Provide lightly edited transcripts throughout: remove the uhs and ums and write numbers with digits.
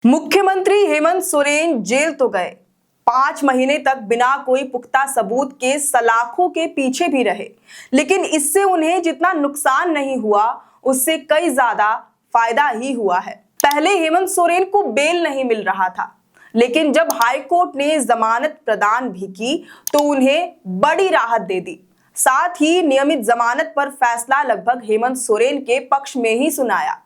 मुख्यमंत्री हेमंत सोरेन जेल तो गए, 5 महीने तक बिना कोई पुख्ता सबूत के सलाखों के पीछे भी रहे, लेकिन इससे उन्हें जितना नुकसान नहीं हुआ उससे कई ज्यादा फायदा ही हुआ है। पहले हेमंत सोरेन को बेल नहीं मिल रहा था, लेकिन जब हाईकोर्ट ने जमानत प्रदान भी की तो उन्हें बड़ी राहत दे दी। साथ ही नियमित जमानत पर फैसला लगभग हेमंत सोरेन के पक्ष में ही सुनाया।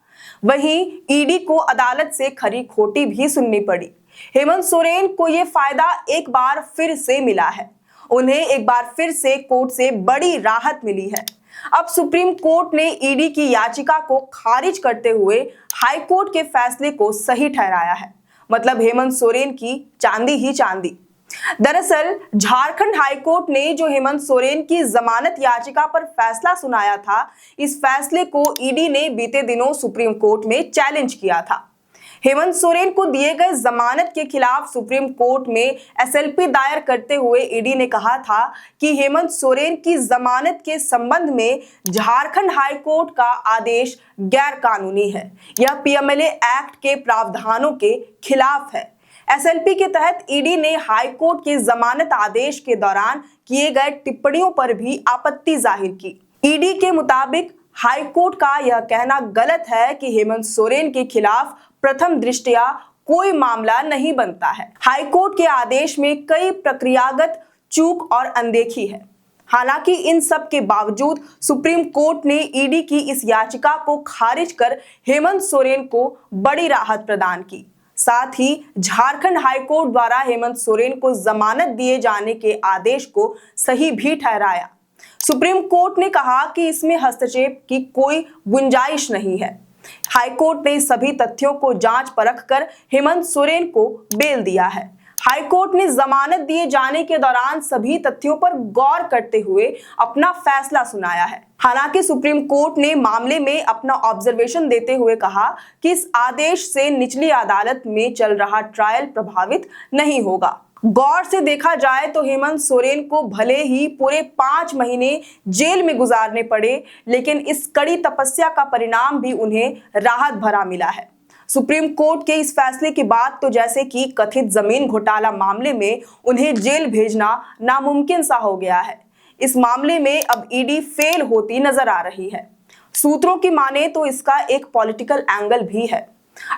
वहीं ईडी को अदालत से खरी खोटी भी सुननी पड़ी। हेमंत सोरेन को यह फायदा एक बार फिर से मिला है। उन्हें एक बार फिर से कोर्ट से बड़ी राहत मिली है। अब सुप्रीम कोर्ट ने ईडी की याचिका को खारिज करते हुए हाई कोर्ट के फैसले को सही ठहराया है। मतलब हेमंत सोरेन की चांदी ही चांदी। दरअसल झारखंड हाईकोर्ट ने जो हेमंत सोरेन की जमानत याचिका पर फैसला सुनाया था, इस फैसले को ईडी ने बीते दिनों सुप्रीम कोर्ट में चैलेंज किया था। हेमंत सोरेन को दिए गए जमानत के खिलाफ सुप्रीम कोर्ट में एसएलपी दायर करते हुए ईडी ने कहा था कि हेमंत सोरेन की जमानत के संबंध में झारखंड हाईकोर्ट का आदेश गैर कानूनी है। यह पीएमएलए एक्ट के प्रावधानों के खिलाफ है। एसएलपी के तहत ईडी ने हाईकोर्ट के जमानत आदेश के दौरान किए गए टिप्पणियों पर भी आपत्ति जाहिर की। ईडी के मुताबिक हाईकोर्ट का यह कहना गलत है कि हेमंत सोरेन के खिलाफ प्रथम दृष्टया कोई मामला नहीं बनता है। हाईकोर्ट के आदेश में कई प्रक्रियागत चूक और अनदेखी है। हालांकि इन सब के बावजूद सुप्रीम कोर्ट ने ईडी की इस याचिका को खारिज कर हेमंत सोरेन को बड़ी राहत प्रदान की। साथ ही झारखंड हाईकोर्ट द्वारा हेमंत सोरेन को जमानत दिए जाने के आदेश को सही भी ठहराया। सुप्रीम कोर्ट ने कहा कि इसमें हस्तक्षेप की कोई गुंजाइश नहीं है। हाईकोर्ट ने सभी तथ्यों को जांच परख कर हेमंत सोरेन को बेल दिया है। हाईकोर्ट ने जमानत दिए जाने के दौरान सभी तथ्यों पर गौर करते हुए अपना फैसला सुनाया है। हालांकि सुप्रीम कोर्ट ने मामले में अपना ऑब्जर्वेशन देते हुए कहा कि इस आदेश से निचली अदालत में चल रहा ट्रायल प्रभावित नहीं होगा। गौर से देखा जाए तो हेमंत सोरेन को भले ही पूरे 5 महीने जेल में गुजारने पड़े, लेकिन इस कड़ी तपस्या का परिणाम भी उन्हें राहत भरा मिला है। सुप्रीम कोर्ट के इस फैसले के बाद तो जैसे कि कथित जमीन घोटाला मामले में उन्हें जेल भेजना नामुमकिन सा हो गया है। इस मामले में अब ईडी फेल होती नजर आ रही है। सूत्रों की माने तो इसका एक पॉलिटिकल एंगल भी है।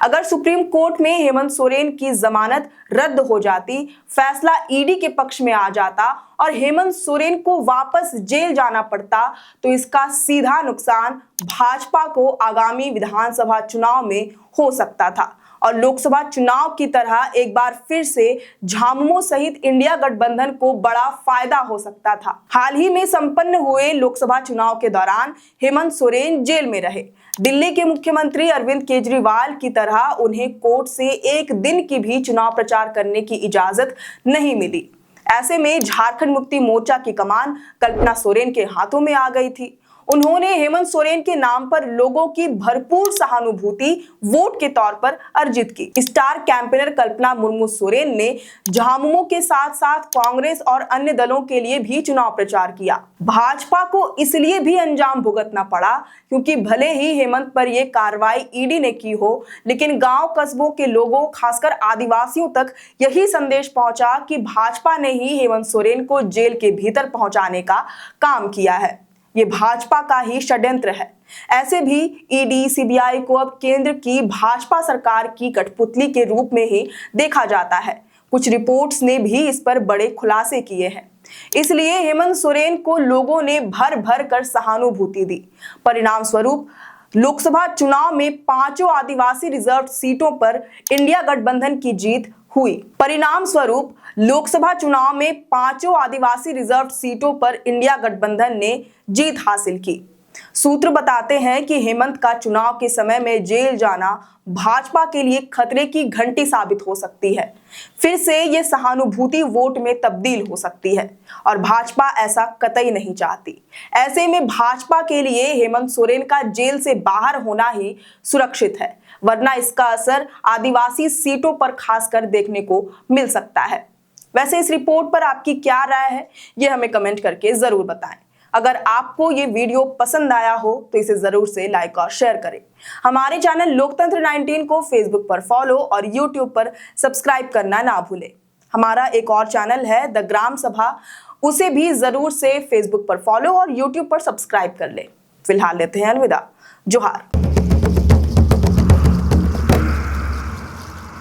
अगर सुप्रीम कोर्ट में हेमंत सोरेन की जमानत रद्द हो जाती, फैसला ईडी के पक्ष में आ जाता और हेमंत सोरेन को वापस जेल जाना पड़ता, तो इसका सीधा नुकसान भाजपा को आगामी विधानसभा चुनाव में हो सकता था और लोकसभा चुनाव की तरह एक बार फिर से झामुमो सहित इंडिया गठबंधन को बड़ा फायदा हो सकता था। हाल ही में संपन्न हुए लोकसभा चुनाव के दौरान हेमंत सोरेन जेल में रहे। दिल्ली के मुख्यमंत्री अरविंद केजरीवाल की तरह उन्हें कोर्ट से एक दिन की भी चुनाव प्रचार करने की इजाजत नहीं मिली। ऐसे में झारखंड मुक्ति मोर्चा की कमान कल्पना सोरेन के हाथों में आ गई थी। उन्होंने हेमंत सोरेन के नाम पर लोगों की भरपूर सहानुभूति वोट के तौर पर अर्जित की। स्टार कैंपेनर कल्पना मुर्मू सोरेन ने झामुमो के साथ साथ कांग्रेस और अन्य दलों के लिए भी चुनाव प्रचार किया। भाजपा को इसलिए भी अंजाम भुगतना पड़ा क्योंकि भले ही हेमंत पर यह कार्रवाई ईडी ने की हो, लेकिन गांव कस्बों के लोगों खासकर आदिवासियों तक यही संदेश पहुंचा कि भाजपा ने ही हेमंत सोरेन को जेल के भीतर पहुंचाने का काम किया है। ये भाजपा का ही षड्यंत्र है। ऐसे भी ईडी, सीबीआई को अब केंद्र की भाजपा सरकार की कठपुतली के रूप में ही देखा जाता है। कुछ रिपोर्ट्स ने भी इस पर बड़े खुलासे किए हैं। इसलिए हेमंत सोरेन को लोगों ने भर भर कर सहानुभूति दी। परिणाम स्वरूप लोकसभा चुनाव में 5 आदिवासी रिजर्व सीटों पर इंडिया गठबंधन की जीत हुई। परिणाम स्वरूप लोकसभा चुनाव में 5 आदिवासी रिजर्व सीटों पर इंडिया गठबंधन ने जीत हासिल की। सूत्र बताते हैं कि हेमंत का चुनाव के समय में जेल जाना भाजपा के लिए खतरे की घंटी साबित हो सकती है। फिर से ये सहानुभूति वोट में तब्दील हो सकती है और भाजपा ऐसा कतई नहीं चाहती। ऐसे में भाजपा के लिए हेमंत सोरेन का जेल से बाहर होना ही सुरक्षित है, वरना इसका असर आदिवासी सीटों पर खासकर देखने को मिल सकता है। वैसे इस रिपोर्ट पर आपकी क्या राय है, ये हमें कमेंट करके जरूर बताएं। अगर आपको ये वीडियो पसंद आया हो तो इसे जरूर से लाइक और शेयर करें। हमारे चैनल लोकतंत्र 19 को फेसबुक पर फॉलो और यूट्यूब पर सब्सक्राइब करना ना भूलें। हमारा एक और चैनल है द ग्राम सभा, उसे भी जरूर से फेसबुक पर फॉलो और यूट्यूब पर सब्सक्राइब कर लें। फिलहाल लेते हैं अलविदा। जोहार।